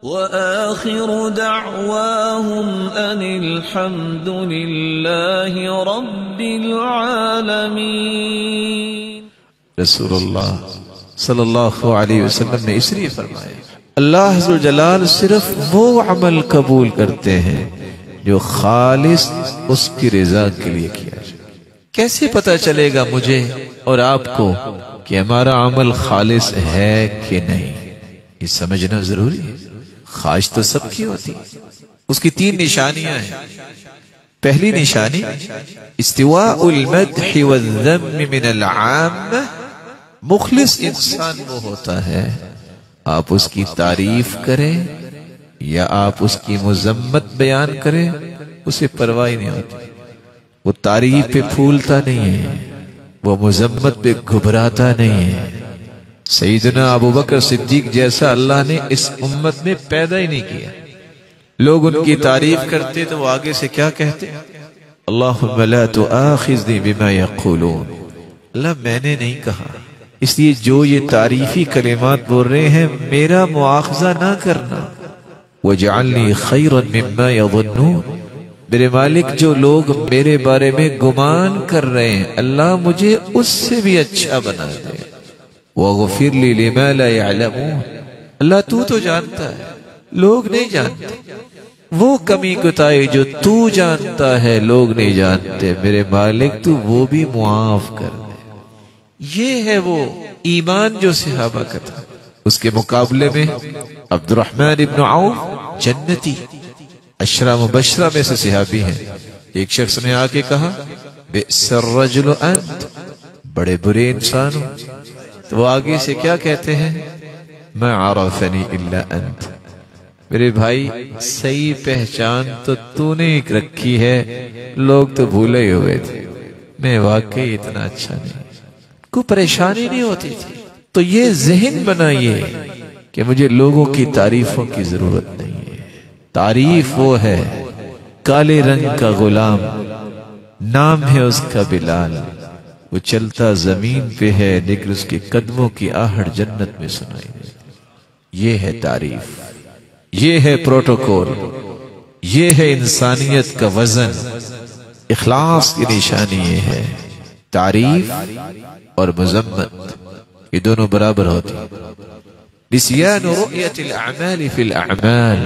وآخر دعواهم أن الحمد لله رب العالمين۔ رسول اللہ صلی اللہ علیہ وسلم نے اس لیے فرمایا اللہ عز و جلال صرف وہ عمل قبول کرتے ہیں جو خالص اس کی رضا کے لیے کیا جائے۔ کیسے پتہ چلے گا مجھے اور آپ کو کہ ہمارا عمل خالص ہے کہ نہیں؟ یہ سمجھنا ضروری ہے۔ خواہش تو سب کی ہوتی ہے، اس کی 3 نشانیاں ہیں۔ پہلی نشانی استواء المدح والذم من العام۔ مخلص انسان وہ ہوتا ہے آپ اس کی تعریف کریں یا آپ اس کی مذمت بیان کریں، اسے پرواہ نہیں ہوتی۔ وہ تعریف پہ پھولتا نہیں ہے، وہ مذمت پہ گھبراتا نہیں ہے۔ سیدنا ابوبکر صدیق جیسا اللہ نے اس امت میں پیدا ہی نہیں کیا۔ لوگ ان کی تعریف کرتے تو وہ آگے سے کیا کہتے؟ اللہم لا تؤاخذنی بما یقولون، اللہ میں نے نہیں کہا، اس لیے جو یہ تعریفی کلمات بول رہے ہیں میرا مواخذہ نہ کرنا۔ وَجْعَلْنِي خَيْرًا مِمَّا يَظُنُّونَ، میرے مالک جو لوگ میرے بارے میں گمان کر رہے ہیں اللہ مجھے اس سے بھی اچھا بنا دے۔ وَغْفِرْ لِي لِمَا لَا يَعْلَمُونَ، اللہ تو جانتا ہے، لوگ نہیں جانتے۔ وہ کمی کوتاہی جو تو جانتا ہے لوگ نہیں جانتے، میرے مالک تو وہ بھی معاف کر دے۔ یہ ہے وہ ایمان جو صحابہ کا تھا۔ اس کے مقابلے میں عبد الرحمن ابن عوف جنتی 10 مبشرہ میں سے صحابی ہیں۔ ایک شخص نے آ کے کہا بئس الرجل انت، بڑے برے انسان ہو۔ تو وہ آگے سے کیا کہتے ہیں؟ ما عرفنی الا انت، میرے بھائی صحیح پہچان تو نے ایک رکھی ہے، لوگ تو بھولے ہی ہوئے تھے، میں واقعی اتنا اچھا نہیں، کوئی پریشانی نہیں ہوتی تھی۔ تو یہ ذہن بنائیے کہ مجھے لوگوں کی تعریفوں کی ضرورت نہیں ہے۔ تعریف وہ ہے کالے رنگ کا غلام، نام ہے اس کا بلال، وہ چلتا زمین پہ ہے لیکن اس کے قدموں کی آہٹ جنت میں سنائی دیتی۔ یہ ہے تعریف، یہ ہے پروٹوکول، یہ ہے انسانیت کا وزن۔ اخلاص کی نشانی یہ ہے تعریف اور مذمت، یہ دونوں برابر ہوتی ہیں۔ نسیان رؤیت الاعمال فی الاعمال،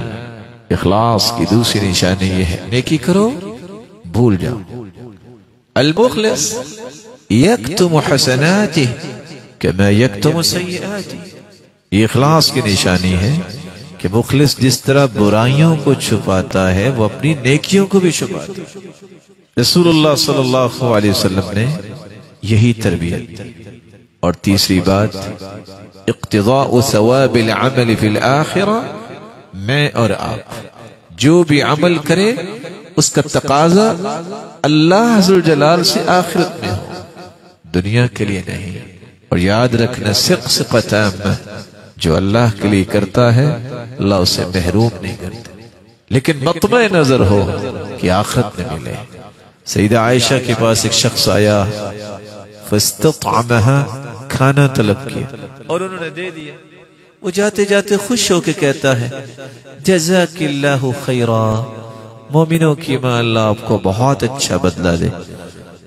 اخلاص کی دوسری نشانی یہ ہے نیکی کرو بھول جاؤ۔ المخلص یکتم حسناته کما یکتم سیئاته، یہ اخلاص کی نشانی ہے کہ مخلص جس طرح برائیوں کو چھپاتا ہے وہ اپنی نیکیوں کو بھی چھپاتا ہے۔ رسول اللہ صلی اللہ علیہ وسلم نے یہی تربیت دی۔ اور تیسری بات اقتضاء ثواب العمل فی الآخرہ، میں اور آپ جو بھی عمل کرے اس کا تقاضا اللہ عز و جلال سے آخرت میں ہو، دنیا کے لیے نہیں۔ اور یاد رکھنا سقسقہ تامہ، جو اللہ کے لیے کرتا ہے اللہ اسے محروم نہیں کرتا، لیکن مطمع نظر ہو کہ آخرت میں ملے۔ سیدہ عائشہ کے پاس ایک شخص آیا فاستطعمها، کھانا طلب کیا اور انہوں نے دے دیا۔ وہ جاتے جاتے خوش ہو کے کہتا ہے جزاک اللہ خیرا، مومنوں کی ماں اللہ آپ کو بہت اچھا بدلہ دے۔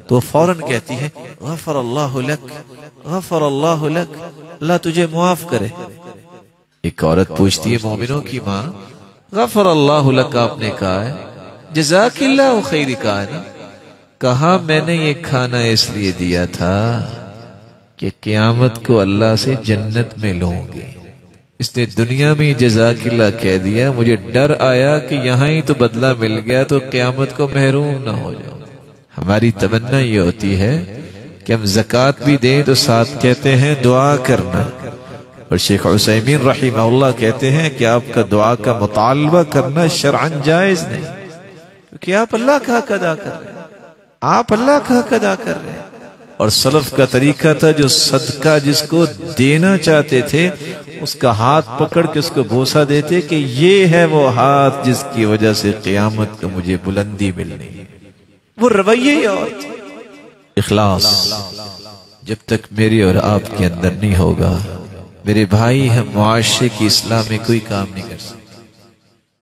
تو فوراً کہتی ہے غفر اللہ لک، غفر اللہ لک، اللہ تجھے معاف کرے۔ ایک عورت پوچھتی ہے مومنوں کی ماں غفر اللہ لک آپ نے کہا ہے، جزاک اللہ خیر کہا ہے، کہا میں نے یہ کھانا اس لیے دیا تھا کہ قیامت کو اللہ سے جنت میں لوں گے۔ اس نے دنیا میں جزاک اللہ کہہ دیا، مجھے ڈر آیا کہ یہاں ہی تو بدلہ مل گیا تو قیامت کو محروم نہ ہو جاؤں۔ ہماری تمنا یہ ہوتی ہے کہ ہم زکوٰۃ بھی دیں تو ساتھ کہتے ہیں دعا کرنا، اور شیخ عثیمین رحمہ اللہ کہتے ہیں کہ آپ کا دعا کا مطالبہ کرنا شرعاً جائز نہیں، کیونکہ آپ اللہ کا حق ادا کر رہے ہیں، آپ اللہ کا حق ادا کر رہے ہیں۔ اور سلف کا طریقہ تھا جو صدقہ جس کو دینا چاہتے تھے اس کا ہاتھ پکڑ کے اس کو بوسہ دیتے کہ یہ ہے وہ ہاتھ جس کی وجہ سے قیامت کو مجھے بلندی ملنی ہے۔ وہ رویے اور اخلاص جب تک میری اور آپ کے اندر نہیں ہوگا میرے بھائی، ہم معاشرے کی اصلاح میں کوئی کام نہیں کر سکتے۔